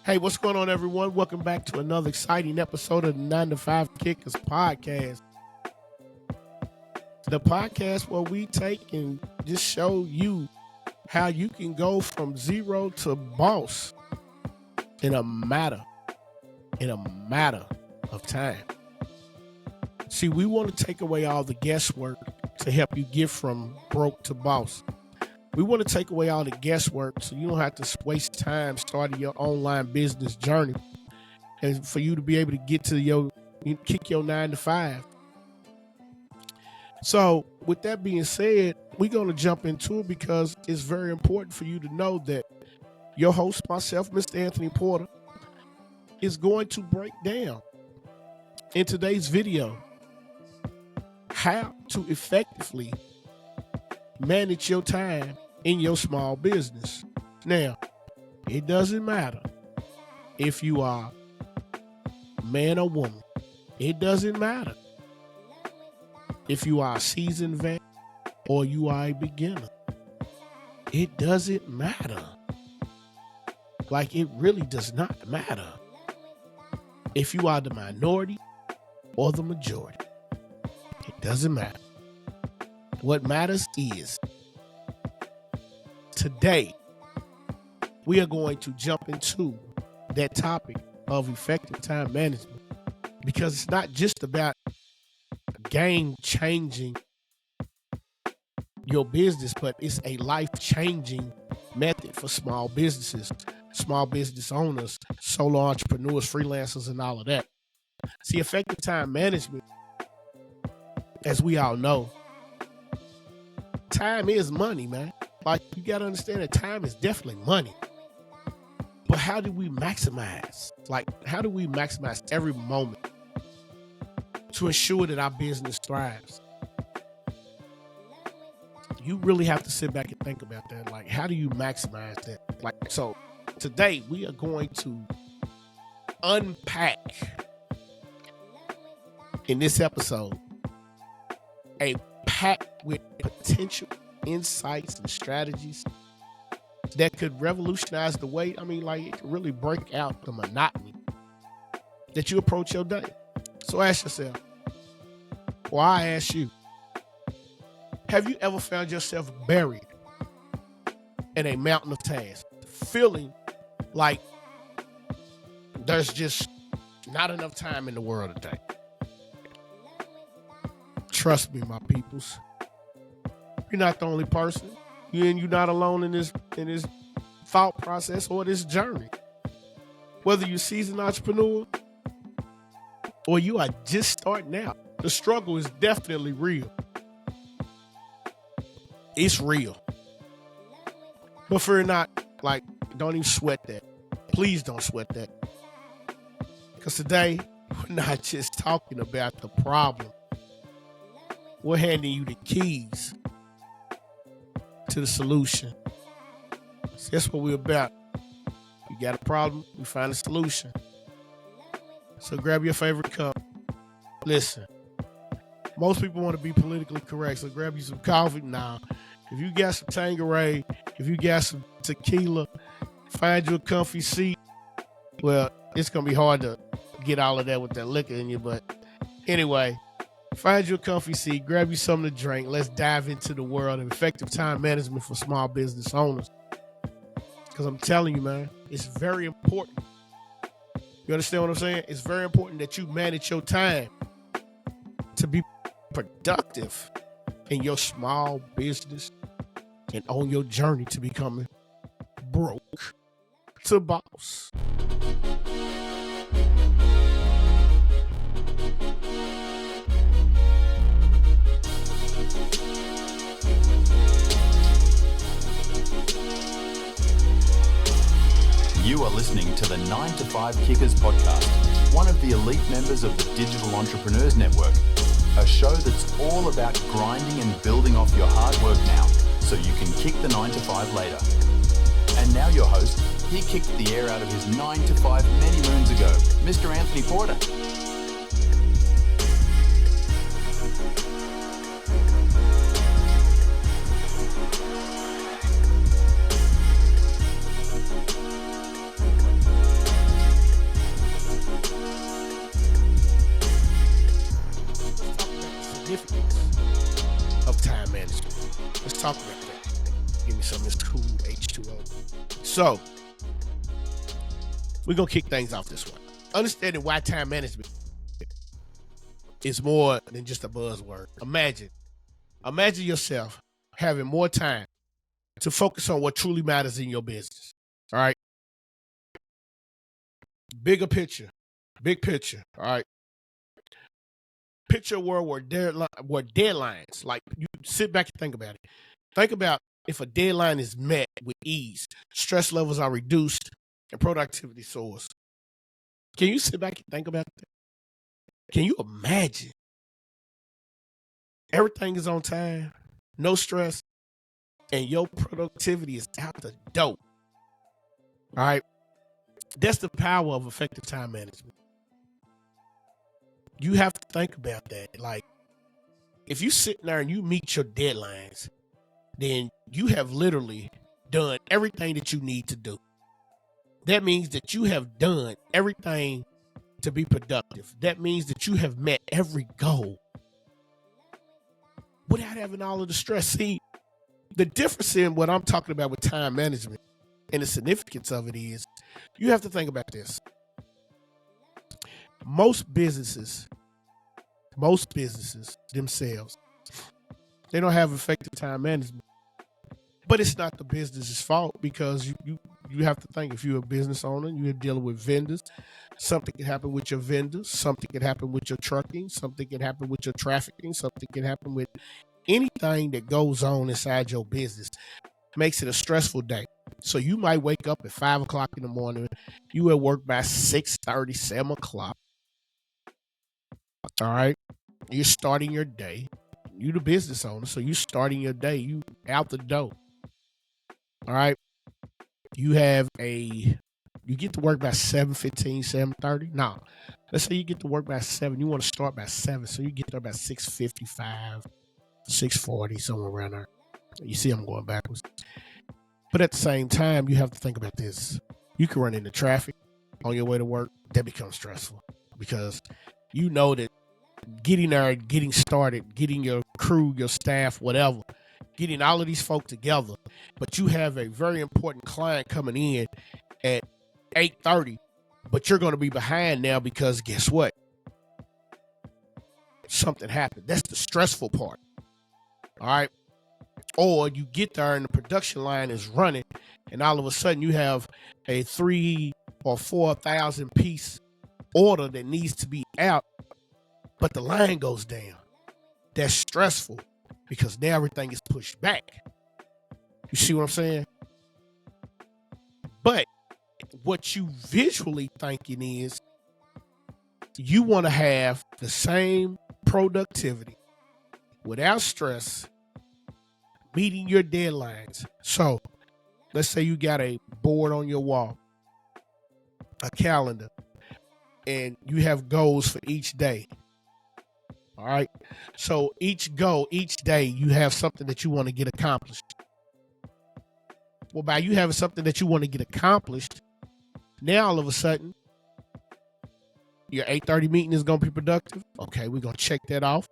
Hey, what's going on, everyone? Welcome back to another exciting episode of the 9 to 5 Kickers podcast. The podcast where we take and just show you how you can go from zero to boss in a matter of time. See, we want to take away all the guesswork to help you get from broke to boss. We want to take away all the guesswork so you don't have to waste time starting your online business journey and for you to be able to get to kick your 9 to 5. So with that being said, we're going to jump into it because it's very important for you to know that your host, myself, Mr. Anthony Porter, is going to break down in today's video how to effectively manage your time in your small business. Now, it doesn't matter if you are man or woman. It doesn't matter if you are a seasoned vet or you are a beginner. It doesn't matter. Like, it really does not matter if you are the minority or the majority. It doesn't matter. What matters is today, we are going to jump into that topic of effective time management because it's not just about game-changing your business, but it's a life-changing method for small businesses, small business owners, solo entrepreneurs, freelancers, and all of that. See, effective time management, as we all know, time is money, man. Like, you got to understand that time is definitely money. But how do we maximize? Like, how do we maximize every moment to ensure that our business thrives? You really have to sit back and think about that. Like, how do you maximize that? Like, so today we are going to unpack in this episode a pack with potential insights and strategies that could revolutionize the way, it could really break out the monotony that you approach your day. So ask yourself, or I ask you, have you ever found yourself buried in a mountain of tasks, feeling like there's just not enough time in the world today? Trust me, my peoples. You're not the only person. You're not alone in this thought process or this journey. Whether you're a seasoned entrepreneur or you are just starting out, the struggle is definitely real. It's real. But fear not, don't even sweat that. Please don't sweat that. Because today, we're not just talking about the problem. We're handing you the keys to the solution. So that's what we're about. You got a problem, we find a solution. So grab your favorite cup. Listen, most people want to be politically correct, so grab you some coffee. Now, if you got some Tanqueray, if you got some tequila, find you a comfy seat. Well, it's going to be hard to get all of that with that liquor in you, but anyway, find you a comfy seat, grab you something to drink. Let's dive into the world of effective time management for small business owners. Because I'm telling you, man, it's very important. You understand what I'm saying? It's very important that you manage your time to be productive in your small business and on your journey to becoming broke to boss. You are listening to the 9 to 5 Kickers podcast, one of the elite members of the Digital Entrepreneurs Network, a show that's all about grinding and building off your hard work now so you can kick the 9 to 5 later. And now your host, he kicked the air out of his 9 to 5 many moons ago, Mr. Anthony Porter. aspects of time management. Let's talk about that. Give me some of this cool H2O. So, we're going to kick things off this way. Understanding why time management is more than just a buzzword. Imagine yourself having more time to focus on what truly matters in your business. All right. Big picture. All right. Picture a world where deadlines, like you sit back and think about it. Think about if a deadline is met with ease, stress levels are reduced, and productivity soars. Can you sit back and think about that? Can you imagine? Everything is on time, no stress, and your productivity is out the door. All right. That's the power of effective time management. You have to think about that. Like, if you sit there and you meet your deadlines, then you have literally done everything that you need to do. That means that you have done everything to be productive. That means that you have met every goal without having all of the stress. See, the difference in what I'm talking about with time management and the significance of it is you have to think about this. Most businesses themselves, they don't have effective time management. But it's not the business's fault, because you have to think, if you're a business owner, you're dealing with vendors. Something can happen with your vendors. Something can happen with your trucking. Something can happen with your trafficking. Something can happen with anything that goes on inside your business. Makes it a stressful day. So you might wake up at 5 o'clock in the morning. You at work by 6:30, 7 o'clock. All right. You're starting your day. You the business owner, so you starting your day. You out the door. All right. You get to work by 7:15, 7:30. No. Let's say you get to work by 7. You want to start by 7. So you get there by 6:55, 6:40, somewhere around there. You see I'm going backwards. But at the same time, you have to think about this. You can run into traffic on your way to work. That becomes stressful, because you know that getting there, getting started, getting your crew, your staff, whatever, getting all of these folk together, but you have a very important client coming in at 8:30, but you're going to be behind now because guess what? Something happened. That's the stressful part. All right. Or you get there and the production line is running, and all of a sudden you have a 3,000 or 4,000 piece order that needs to be out, but the line goes down. That's stressful, because now everything is pushed back. You see what I'm saying? But what you visually thinking is you want to have the same productivity without stress, meeting your deadlines. So let's say you got a board on your wall, a calendar, and you have goals for each day. All right. So each day, you have something that you want to get accomplished. Well, by you having something that you want to get accomplished, now all of a sudden, your 8:30 meeting is going to be productive. Okay, we're going to check that off.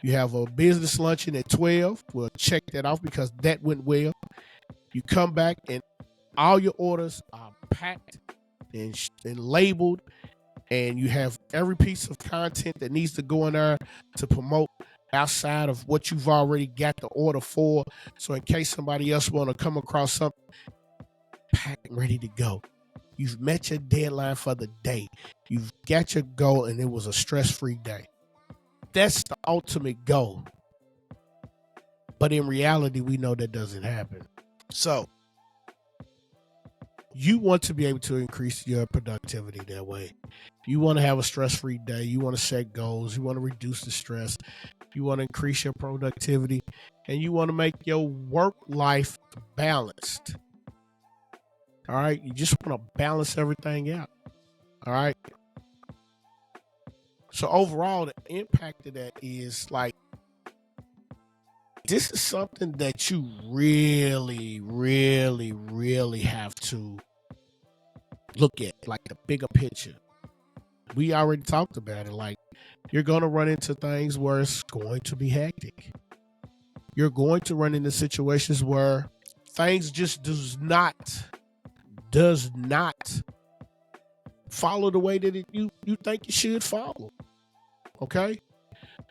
You have a business luncheon at 12. We'll check that off because that went well. You come back and all your orders are packed and labeled, and you have every piece of content that needs to go in there to promote outside of what you've already got the order for. So in case somebody else want to come across something, packed and ready to go. You've met your deadline for the day. You've got your goal, and it was a stress-free day. That's the ultimate goal. But in reality, we know that doesn't happen. So you want to be able to increase your productivity that way. You want to have a stress-free day. You want to set goals. You want to reduce the stress. You want to increase your productivity, and you want to make your work life balanced. All right. You just want to balance everything out. All right. So overall, the impact of that is like, this is something that you really, really, really have to look at, like the bigger picture. We already talked about it. Like, You're going to run into things where it's going to be hectic. You're going to run into situations where things just does not follow the way that you think it should follow. Okay?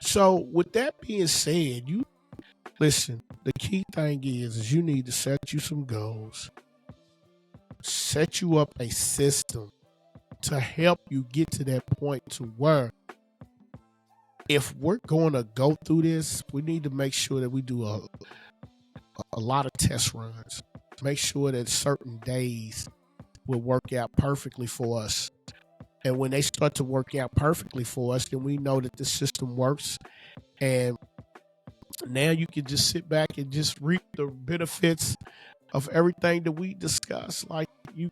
So with that being said, you listen, the key thing is you need to set you some goals. Set you up a system to help you get to that point to where if we're going to go through this, we need to make sure that we do a lot of test runs. Make sure that certain days will work out perfectly for us. And when they start to work out perfectly for us, then we know that the system works. And now you can just sit back and just reap the benefits of everything that we discussed. Like you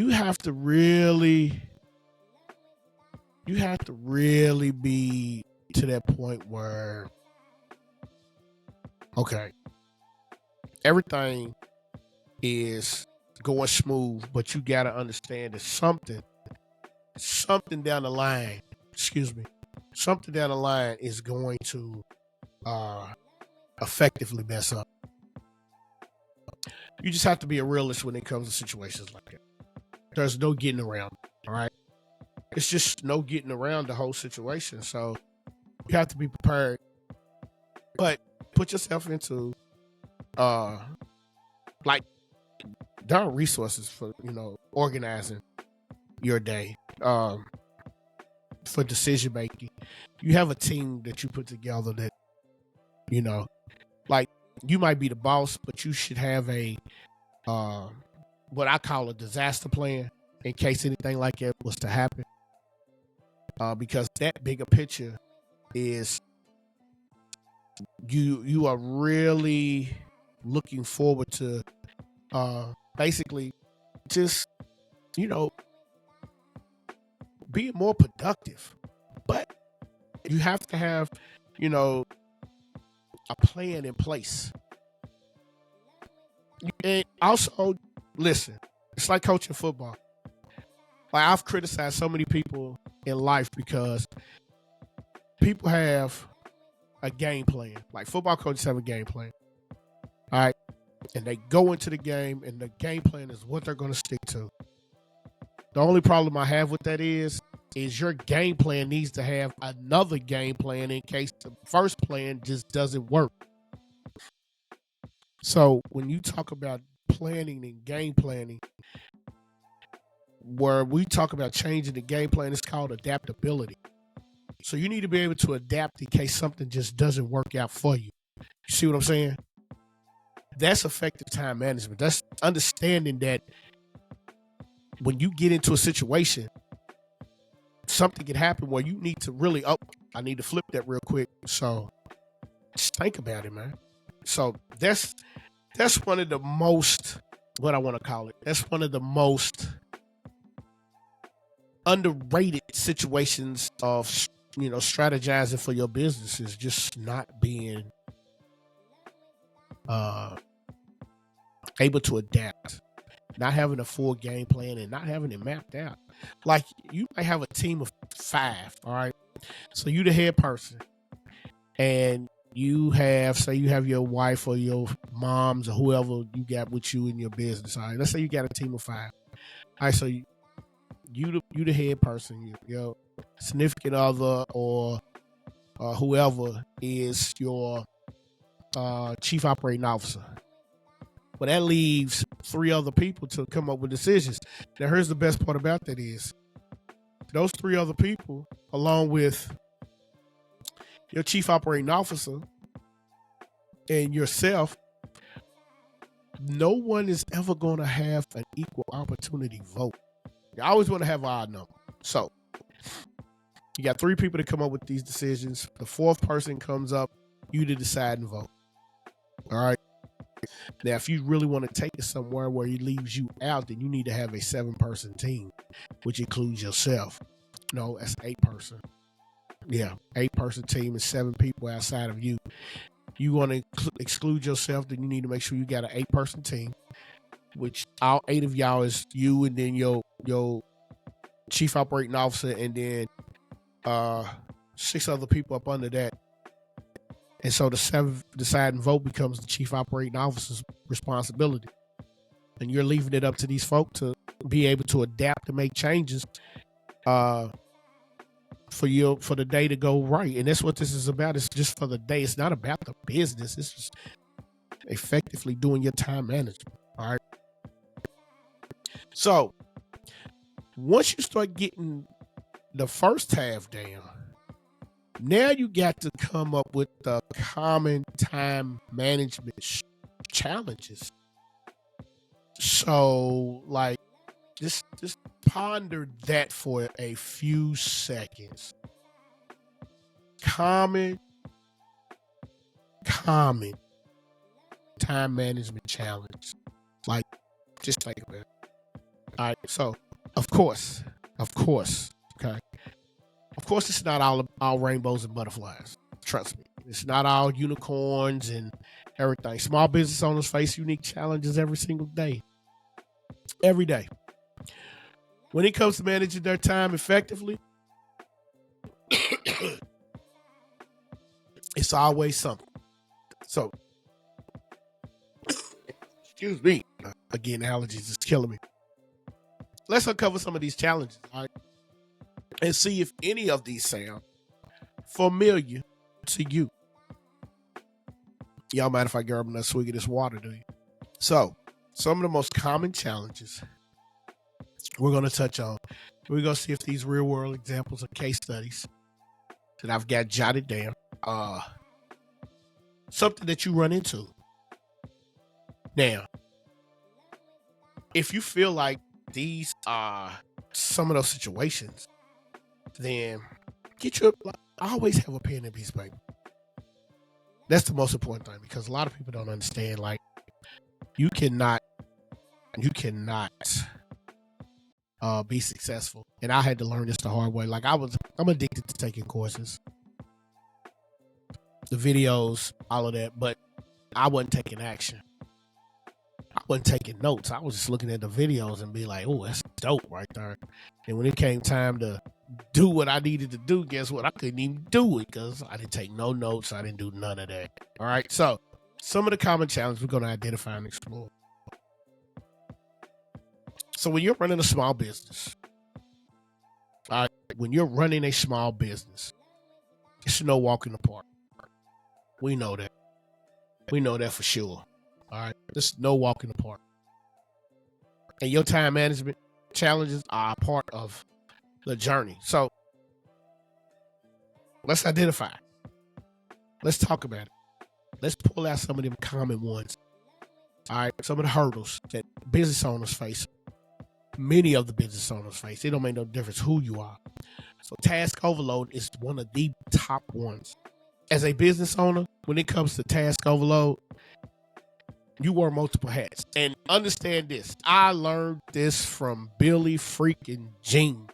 have to really be to that point where, okay, everything is going smooth, but you got to understand that something down the line, something down the line is going to effectively mess up. You just have to be a realist when it comes to situations like that. There's no getting around, all right? It's just no getting around the whole situation. So you have to be prepared, but put yourself into like there are resources for organizing your day, for decision making. You have a team that you put together that like you might be the boss, but you should have a what I call a disaster plan in case anything like that was to happen. Because that bigger picture is you are really looking forward to basically just being more productive. But you have to have a plan in place. And also, listen, it's like coaching football. Like I've criticized so many people in life because people have a game plan. Like football coaches have a game plan. All right. And they go into the game and the game plan is what they're going to stick to. The only problem I have with that is your game plan needs to have another game plan in case the first plan just doesn't work. So when you talk about planning and game planning, where we talk about changing the game plan, it's called adaptability. So you need to be able to adapt in case something just doesn't work out for you. You see what I'm saying? That's effective time management. That's understanding that when you get into a situation, something can happen where you need to really, I need to flip that real quick. So just think about it, man. So that's one of the most, what I want to call it, that's one of the most underrated situations of strategizing for your business is just not being able to adapt, not having a full game plan and not having it mapped out. Like you might have a team of 5, all right? So you the head person and you have your wife or your moms or whoever you got with you in your business, all right? Let's say you got a team of 5. All right, so you the head person, your significant other or whoever is your chief operating officer. But that leaves 3 other people to come up with decisions. Now, here's the best part about that is those 3 other people, along with your chief operating officer and yourself, no one is ever going to have an equal opportunity vote. You always want to have an odd number. So you got 3 people to come up with these decisions. The 4th person comes up, you to decide and vote. All right. Now, if you really want to take it somewhere where he leaves you out, then you need to have a 7-person team, which includes yourself. No, that's 8-person. Yeah, 8-person team and 7 people outside of you. You want to exclude yourself, then you need to make sure you got an 8-person team, which all 8 of y'all is you and then your chief operating officer, and then 6 other people up under that. And so the 7th deciding vote becomes the chief operating officer's responsibility. And you're leaving it up to these folk to be able to adapt and make changes for the day to go right. And that's what this is about. It's just for the day. It's not about the business. It's just effectively doing your time management. All right. So once you start getting the first half down, now you got to come up with the common time management challenges. So, like, just ponder that for a few seconds. Common time management challenge. Like, just think about it. All right. So, of course, okay. Of course, it's not all rainbows and butterflies. Trust me. It's not all unicorns and everything. Small business owners face unique challenges every single day. Every day. When it comes to managing their time effectively, it's always something. So, excuse me. Again, allergies is killing me. Let's uncover some of these challenges, all right? And see if any of these sound familiar to you. Y'all mind if I grab another swig of this water, do you? So, some of the most common challenges we're going to touch on. We're going to see if these real world examples or case studies that I've got jotted down, something that you run into. Now, if you feel like these are some of those situations, then I always have a pen and piece of paper. That's the most important thing, because a lot of people don't understand, like, you cannot be successful. And I had to learn this the hard way. Like, I'm addicted to taking courses, the videos, all of that, but I wasn't taking action. I wasn't taking notes. I was just looking at the videos and be like, oh, that's dope right there. And when it came time to do what I needed to do, guess what? I couldn't even do it because I didn't take no notes. I didn't do none of that. All right. So some of the common challenges we're going to identify and explore. So when you're running a small business, all right, when you're running a small business, it's no walk in the park. We know that. We know that for sure. All right. There's no walk in the park. And your time management challenges are a part of the journey. So let's identify. Let's talk about it. Let's pull out some of them common ones. All right. Some of the hurdles that business owners face. Many of the business owners face. It don't make no difference who you are. So task overload is one of the top ones. As a business owner, when it comes to task overload, you wear multiple hats. And understand this. I learned this from Billy freaking Jean.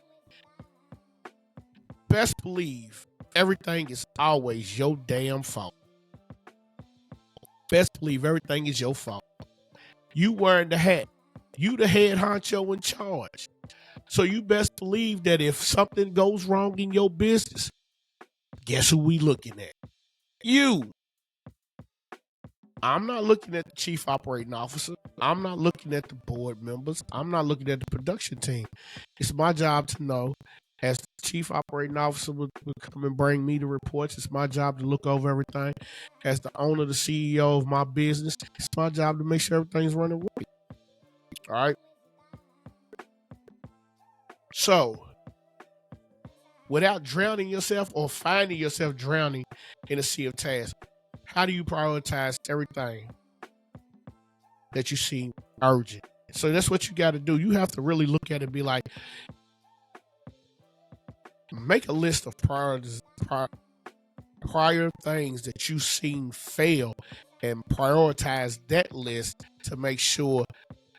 Best believe everything is always your damn fault. Best believe everything is your fault. You wearing the hat. You the head honcho in charge. So you best believe that if something goes wrong in your business, guess who we looking at? You. I'm not looking at the chief operating officer. I'm not looking at the board members. I'm not looking at the production team. It's my job to know, as the chief operating officer would come and bring me the reports, it's my job to look over everything. As the owner, the CEO of my business, it's my job to make sure everything's running right. All right. So, without drowning yourself or finding yourself drowning in a sea of tasks, how do you prioritize everything that you see urgent? So that's what you got to do. You have to really look at it and be like, make a list of prior things that you seen fail and prioritize that list to make sure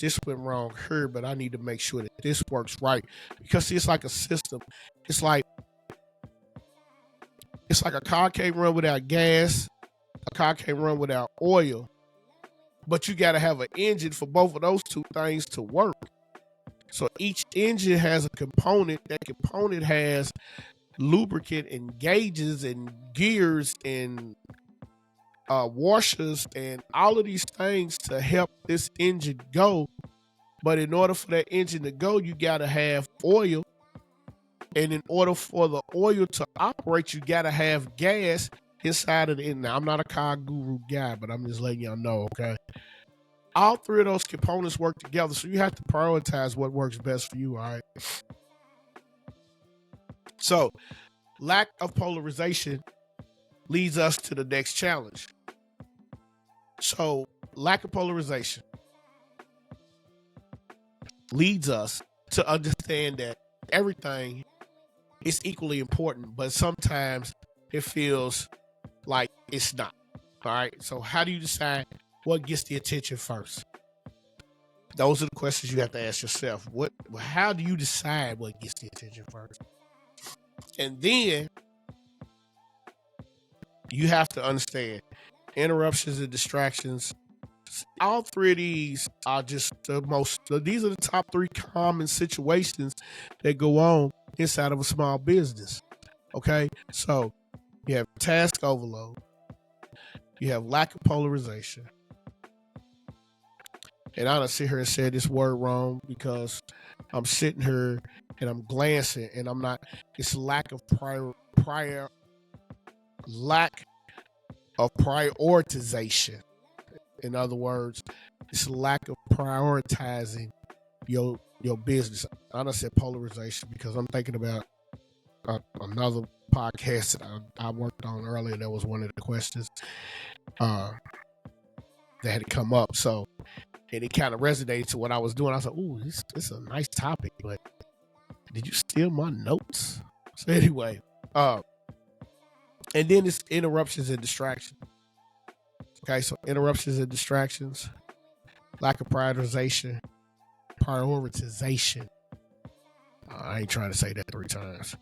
this went wrong here, but I need to make sure that this works right. Because see, it's like a system. It's like a car can't run without gas. A car can't run without oil. But you got to have an engine for both of those two things to work. So each engine has a component. That component has lubricant and gauges and gears and washers and all of these things to help this engine go. But in order for that engine to go, you got to have oil. And in order for the oil to operate, you got to have gas inside of the engine. Now, I'm not a car guru guy, but I'm just letting y'all know, okay? All three of those components work together, so you have to prioritize what works best for you, all right? So, lack of polarization leads us to the next challenge. So, lack of polarization leads us to understand that everything is equally important, but sometimes it feels like it's not. All right. So, how do you decide what gets the attention first? Those are the questions you have to ask yourself. How do you decide what gets the attention first? And then you have to understand interruptions and distractions. All three of these are just these are the top three common situations that go on inside of a small business. Okay. So you have task overload, you have lack of polarization. And I don't sit here and say this word wrong because I'm sitting here and I'm glancing and I'm not. It's lack of prioritization. In other words, it's lack of prioritizing your business. I don't say polarization because I'm thinking about another podcast that I worked on earlier. That was one of the questions that had come up. So. And it kind of resonated to what I was doing. I was like, ooh, this is a nice topic, but did you steal my notes? So anyway, and then it's interruptions and distractions. Okay, so interruptions and distractions, lack of prioritization. I ain't trying to say that 3 times.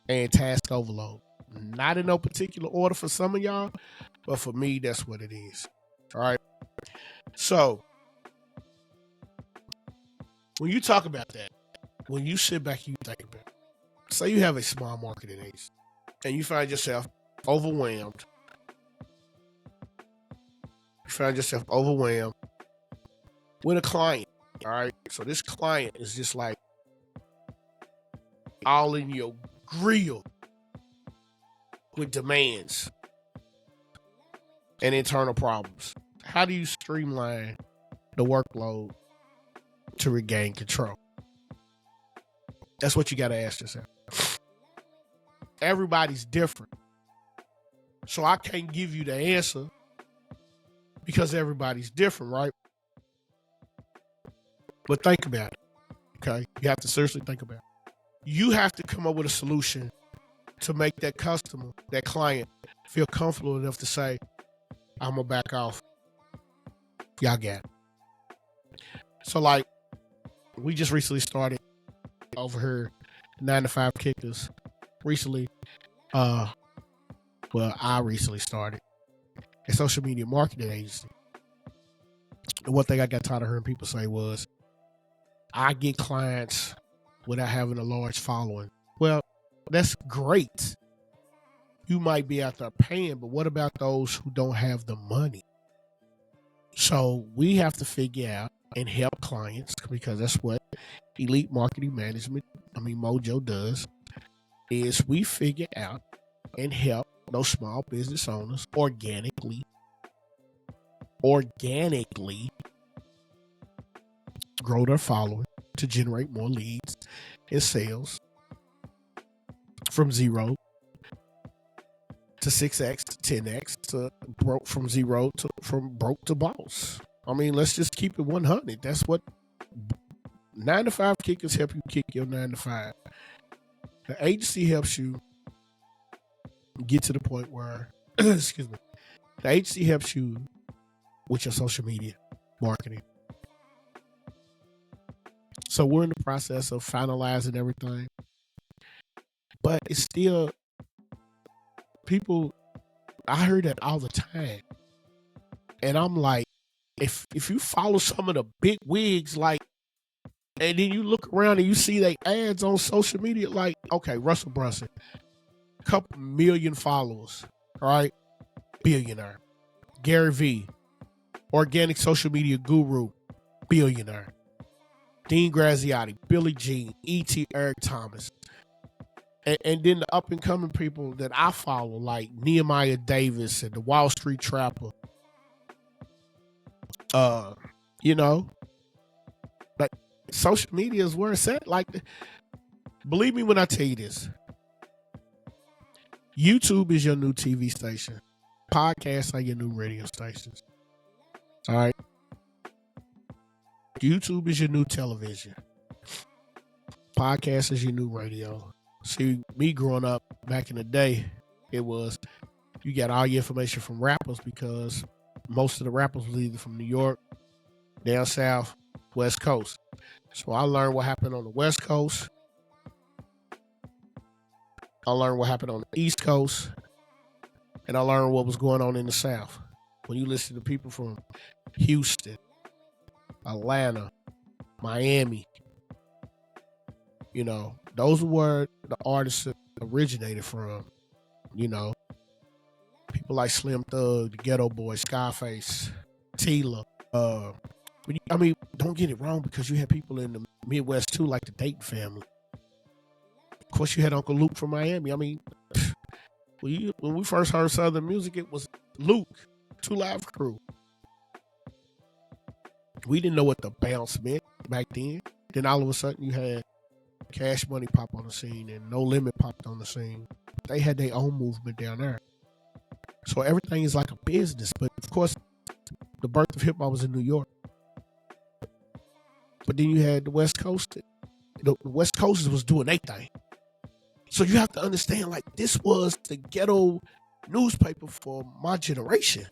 And task overload. Not in no particular order for some of y'all, but for me, that's what it is. All right. So, when you talk about that, when you sit back and you think about it, say you have a small marketing agency and you find yourself overwhelmed. You find yourself overwhelmed with a client, all right? So this client is just like all in your grill with demands and internal problems. How do you streamline the workload to regain control? That's what you got to ask yourself. Everybody's different. So I can't give you the answer because everybody's different, right? But think about it, okay? You have to seriously think about it. You have to come up with a solution to make that customer, that client, feel comfortable enough to say, I'm going to back off. Y'all got it. So, like, we just recently started over here, 9 to 5 Kickers. Recently, I recently started a social media marketing agency. And one thing I got tired of hearing people say was, I get clients without having a large following. Well, that's great. You might be out there paying, but what about those who don't have the money? So we have to figure out and help clients, because that's what Elite Marketing Management, Mojo does, is we figure out and help those small business owners organically grow their following to generate more leads and sales from 0 to 6x to 10x to broke from 0 to from broke to boss. Let's just keep it 100. That's what 9 to 5 Kickers help you kick your 9 to 5. The agency helps you get to the point where, excuse me, the agency helps you with your social media marketing. So we're in the process of finalizing everything, but it's still people. I hear that all the time, and I'm like, if you follow some of the big wigs like And then you look around and you see they ads on social media like, okay, Russell Brunson, couple million followers, right? Billionaire. Gary V, organic social media guru, billionaire. Dean Graziotti, Billie Jean, E.T. Eric Thomas. And then the up and coming people that I follow, like Nehemiah Davis and the Wall Street Trapper. You know, like social media is where it's at. Like, believe me when I tell you this. YouTube is your new TV station. Podcasts are your new radio stations. All right. YouTube is your new television. Podcast is your new radio. See, me growing up back in the day, it was you got all your information from rappers because most of the rappers was either from New York, down south, West Coast. So I learned what happened on the West Coast. I learned what happened on the East Coast. And I learned what was going on in the South. When you listen to people from Houston, Atlanta, Miami, you know, those were the artists originated from, you know. People like Slim Thug, the Ghetto Boy, Scarface, Tila. I mean, don't get it wrong because you had people in the Midwest too, like the Dayton family. Of course, you had Uncle Luke from Miami. I mean, when we first heard Southern music, it was Luke, Two Live Crew. We didn't know what the bounce meant back then. Then all of a sudden you had Cash Money pop on the scene and No Limit popped on the scene. They had their own movement down there. So everything is like a business. But of course, the birth of hip hop was in New York. But then you had the West Coast. The West Coast was doing their thing. So you have to understand, like, this was the ghetto newspaper for my generation.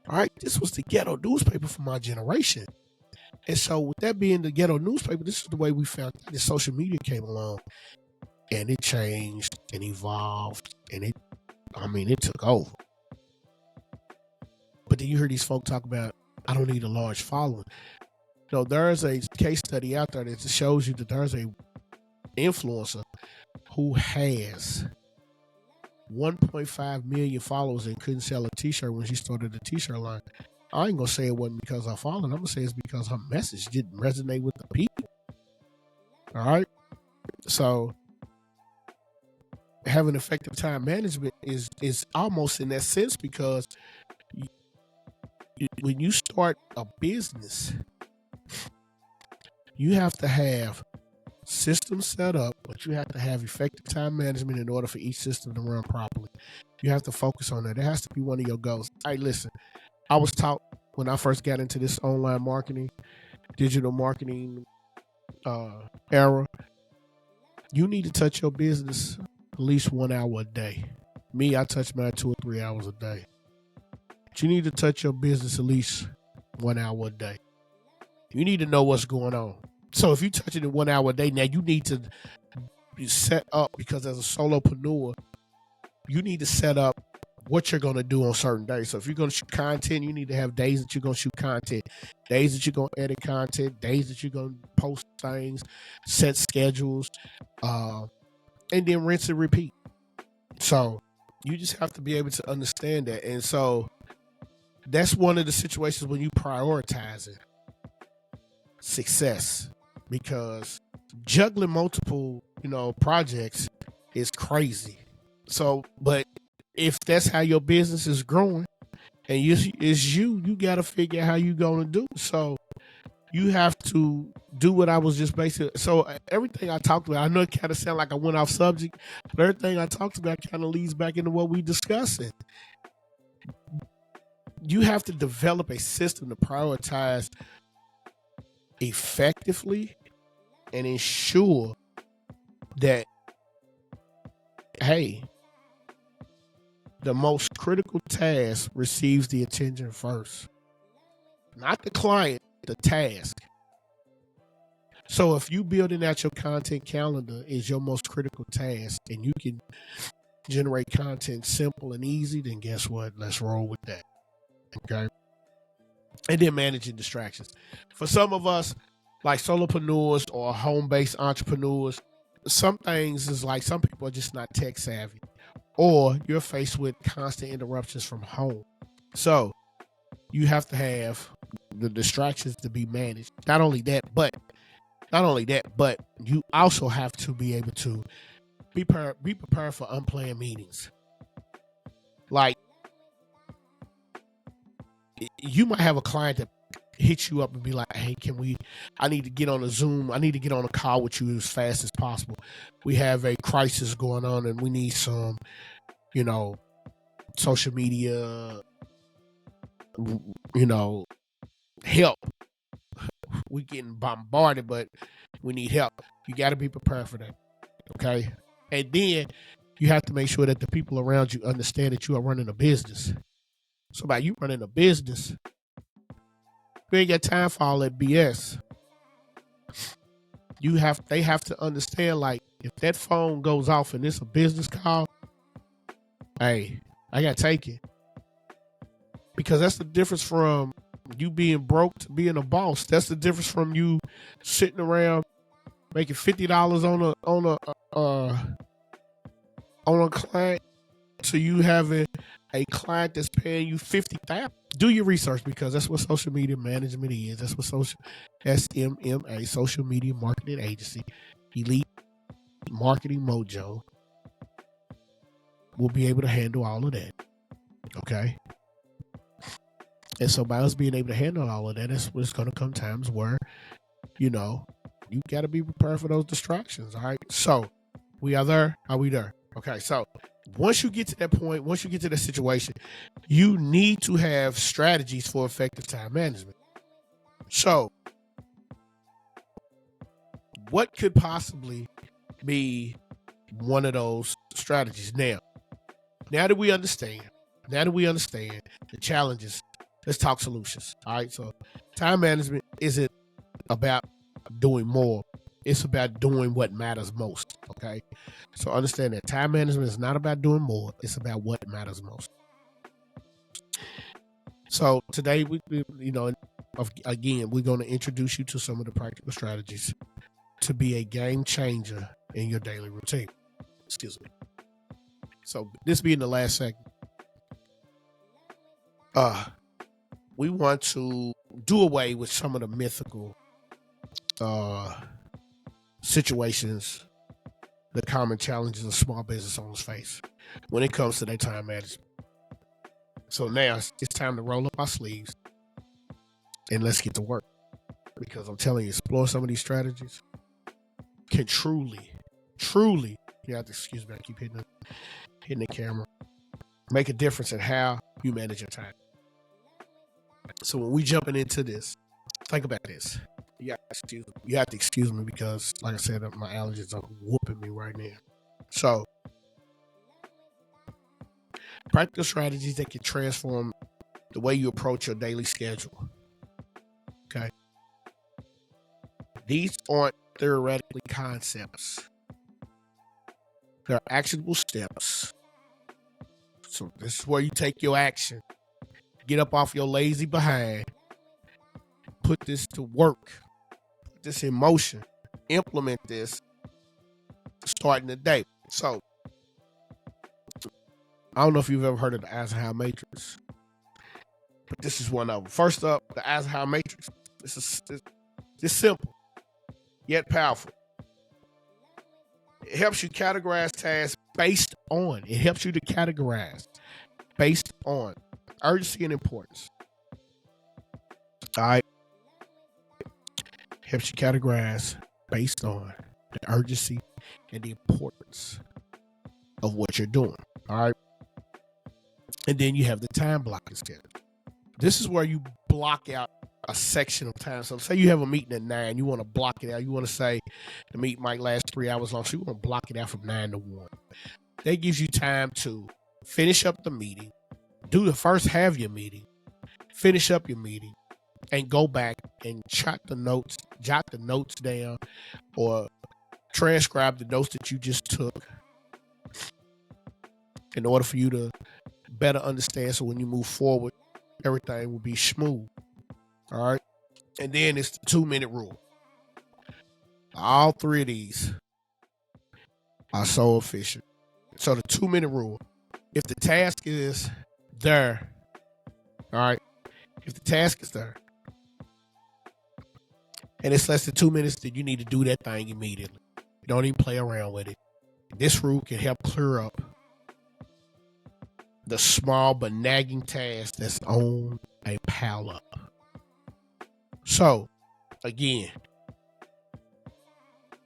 All right? This was the ghetto newspaper for my generation. And so with that being the ghetto newspaper, this is the way we found that social media came along. And it changed and evolved. And it took over. But then you hear these folk talk about, I don't need a large following. No, there's a case study out there that shows you that there's a influencer who has 1.5 million followers and couldn't sell a t-shirt when she started the t-shirt line. I ain't gonna say it wasn't because I followed. I'm gonna say it's because her message didn't resonate with the people. All right. So having effective time management is almost in that sense because when you start a business, you have to have systems set up, but you have to have effective time management in order for each system to run properly. You have to focus on that. It has to be one of your goals. Hey, listen, I was taught when I first got into this online marketing, digital marketing era, you need to touch your business at least 1 hour a day. Me, I touch mine 2 or 3 hours a day. But you need to touch your business at least 1 hour a day. You need to know what's going on. So if you touch it in 1 hour a day, now you need to be set up because as a solopreneur, you need to set up what you're going to do on certain days. So if you're going to shoot content, you need to have days that you're going to shoot content, days that you're going to edit content, days that you're going to post things, set schedules, and then rinse and repeat. So you just have to be able to understand that. And so that's one of the situations when you prioritize it. Success, because juggling multiple, projects is crazy. So, but if that's how your business is growing and you got to figure out how you going to do it. So you have to do what I was just basically. So everything I talked about, I know it kind of sound like I went off subject, but everything I talked about kind of leads back into what we discussing. You have to develop a system to prioritize effectively and ensure that, hey, the most critical task receives the attention first. Not the client, the task. So if you building out your content calendar is your most critical task and you can generate content simple and easy, then guess what? Let's roll with that. Okay. And then managing distractions. For some of us, like solopreneurs or home-based entrepreneurs, some things is like some people are just not tech savvy, or you're faced with constant interruptions from home. So you have to have the distractions to be managed. Not only that, but you also have to be able to be prepared for unplanned meetings. Like you might have a client that hits you up and be like, hey, I need to get on a Zoom. I need to get on a call with you as fast as possible. We have a crisis going on and we need some, social media, help. We're getting bombarded, but we need help. You got to be prepared for that. Okay. And then you have to make sure that the people around you understand that you are running a business. So by you running a business, we ain't got time for all that BS. They have to understand, like, if that phone goes off and it's a business call, hey, I gotta take it. Because that's the difference from you being broke to being a boss. That's the difference from you sitting around making $50 on a client to you having a client that's paying you $50,000. Do your research, because that's what social media management is. That's what SMMA, Social Media Marketing Agency, Elite Marketing Mojo, will be able to handle all of that. Okay. And so by us being able to handle all of that, it's going to come times where, you got to be prepared for those distractions. All right. So we are there. Are we there? Okay. So once you get to that point, once you get to that situation, you need to have strategies for effective time management. So what could possibly be one of those strategies? Now that we understand the challenges, let's talk solutions. All right. So time management isn't about doing more. It's about doing what matters most. Okay. So understand that time management is not about doing more. It's about what matters most. So today, again, we're going to introduce you to some of the practical strategies to be a game changer in your daily routine. Excuse me. So this being the last segment, we want to do away with some of the mythical situations, the common challenges of small business owners face when it comes to their time management. So now it's time to roll up our sleeves and let's get to work. Because I'm telling you, explore some of these strategies can truly, you have to excuse me, I keep hitting the camera, make a difference in how you manage your time. So when we jumping into this, think about this. You have to excuse me because, like I said, my allergies are whooping me right now. So, practical strategies that can transform the way you approach your daily schedule. Okay. These aren't theoretically concepts. They're actionable steps. So this is where you take your action. Get up off your lazy behind. Put this to work. Put this in motion. Implement this starting the day. So, I don't know if you've ever heard of the Eisenhower Matrix, but this is one of them. First up, the Eisenhower Matrix. This is simple, yet powerful. It helps you categorize tasks based on. It helps you to categorize based on urgency and importance. All right. Helps you categorize based on the urgency and the importance of what you're doing. All right. And then you have the time blocking schedule. This is where you block out a section of time. So say you have a meeting at 9, you want to block it out. You want to say the meeting might last 3 hours long. So you want to block it out from 9 to 1. That gives you time to finish up the meeting, do the first half of your meeting, finish up your meeting, and go back and jot the notes down, or transcribe the notes that you just took in order for you to better understand. So when you move forward, everything will be smooth. All right. And then it's the 2-minute rule. All three of these are so efficient. So the 2-minute rule, if the task is there, all right, if the task is there and it's less than 2 minutes, then you need to do that thing immediately. Don't even play around with it. This rule can help clear up the small but nagging task that's on a pile up. So, again,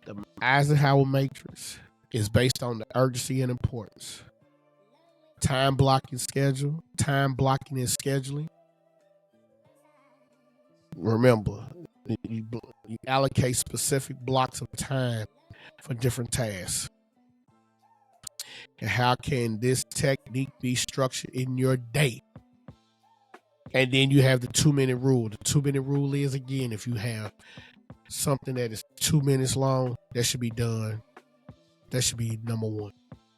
the Eisenhower matrix is based on the urgency and importance. Time blocking schedule, time blocking and scheduling. Remember, you allocate specific blocks of time for different tasks. And how can this technique be structured in your day? And then you have the 2-minute rule. The 2-minute rule is, again, if you have something that is 2 minutes long, that should be done. That should be number one.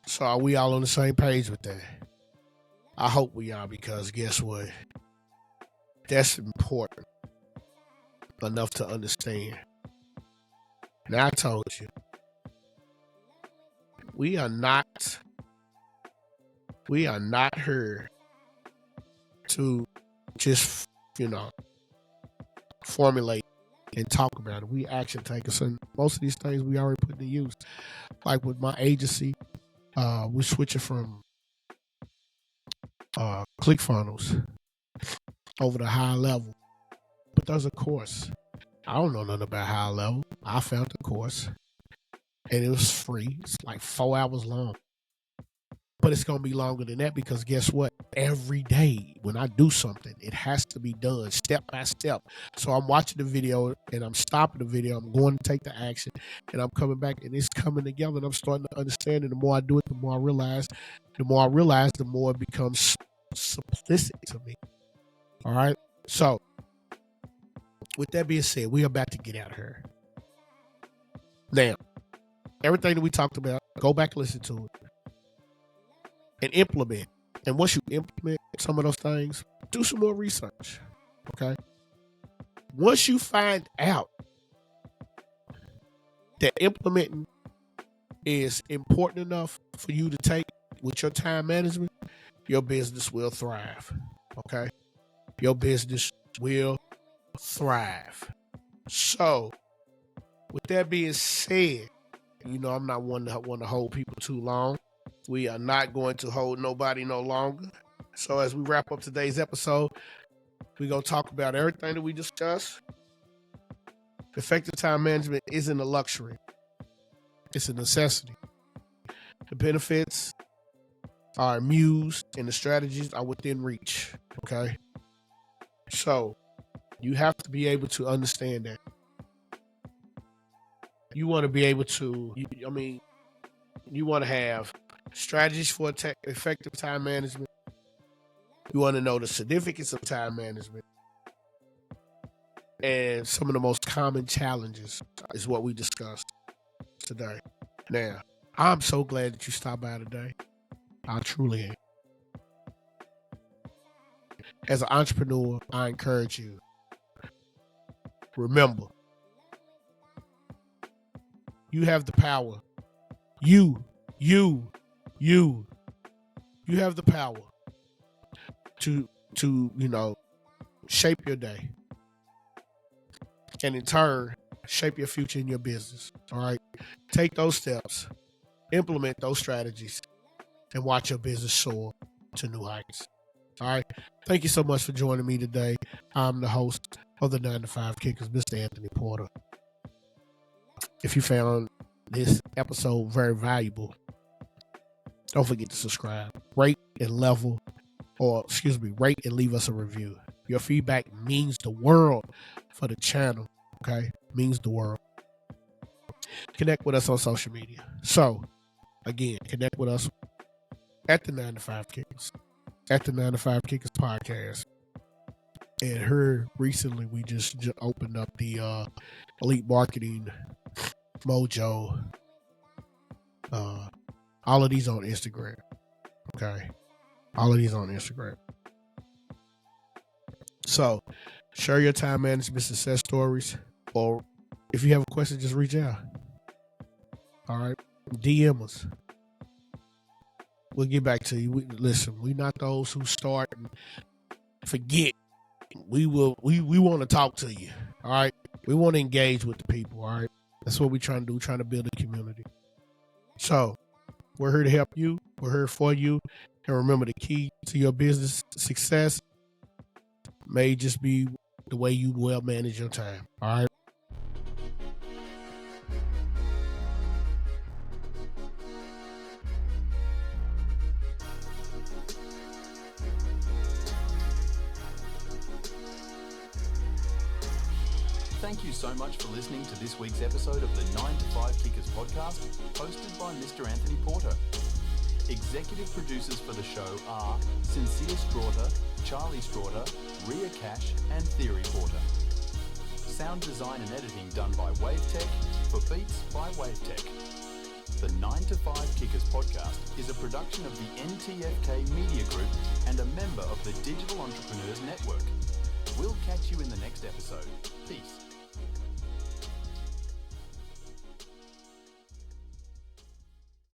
So are we all on the same page with that? I hope we are, because guess what? That's important enough to understand. Now I told you, we are not here to just, formulate and talk about it. We action takers, and most of these things we already put to use. Like with my agency, we're switching from ClickFunnels over to high level. But there's a course. I don't know nothing about high level. I found the course and it was free. It's like 4 hours long. But it's going to be longer than that, because guess what? Every day when I do something, it has to be done step by step. So I'm watching the video and I'm stopping the video. I'm going to take the action and I'm coming back and it's coming together, and I'm starting to understand. And the more I do it, the more I realize, the more it becomes simplicity to me. All right. So with that being said, we're about to get out of here. Now, everything that we talked about, go back and listen to it and implement. And once you implement some of those things, do some more research. Okay. Once you find out that implementing is important enough for you to take with your time management, your business will thrive. Okay. Your business will thrive. So, with that being said, I'm not one to hold people too long. We are not going to hold nobody no longer. So as we wrap up today's episode, we're going to talk about everything that we discussed. Effective time management isn't a luxury. It's a necessity. The benefits are amused and the strategies are within reach. Okay? So you have to be able to understand that. You want to be able to, you want to have strategies for effective time management. You want to know the significance of time management. And some of the most common challenges is what we discussed today. Now, I'm so glad that you stopped by today. I truly am. As an entrepreneur, I encourage you, remember, you have the power. You have the power to shape your day, and in turn shape your future in your business. All right, take those steps, implement those strategies, and watch your business soar to new heights. All right, thank you so much for joining me today. I'm the host of the 9 to 5 Kickers, Mr. Anthony Porter. If you found this episode very valuable, don't forget to subscribe, rate and leave us a review. Your feedback means the world for the channel. Okay, means the world. Connect with us on social media. So, again, connect with us at the 9 to 5 Kickers, at the 9 to 5 Kickers podcast. And here recently, we just opened up the Elite Marketing Mojo. All of these on Instagram. Okay, all of these on Instagram. So, share your time management success stories, or If you have a question, just reach out. All right. DM us. We'll get back to you. Listen, we're not those who start and forget. We want to talk to you. All right. We want to engage with the people. All right. That's what we're trying to do. We're trying to build a community. So we're here to help you. We're here for you. And remember, the key to your business success may just be the way you well manage your time. All right. Thank you so much for listening to this week's episode of the 9 to 5 Kickers podcast, hosted by Mr. Anthony Porter. Executive producers for the show are Sincere Straughter, Charlie Straughter, Ria Cash, and Theory Porter. Sound design and editing done by WaveTech, for beats by WaveTech. The 9 to 5 Kickers podcast is a production of the NTFK Media Group and a member of the Digital Entrepreneurs Network. We'll catch you in the next episode.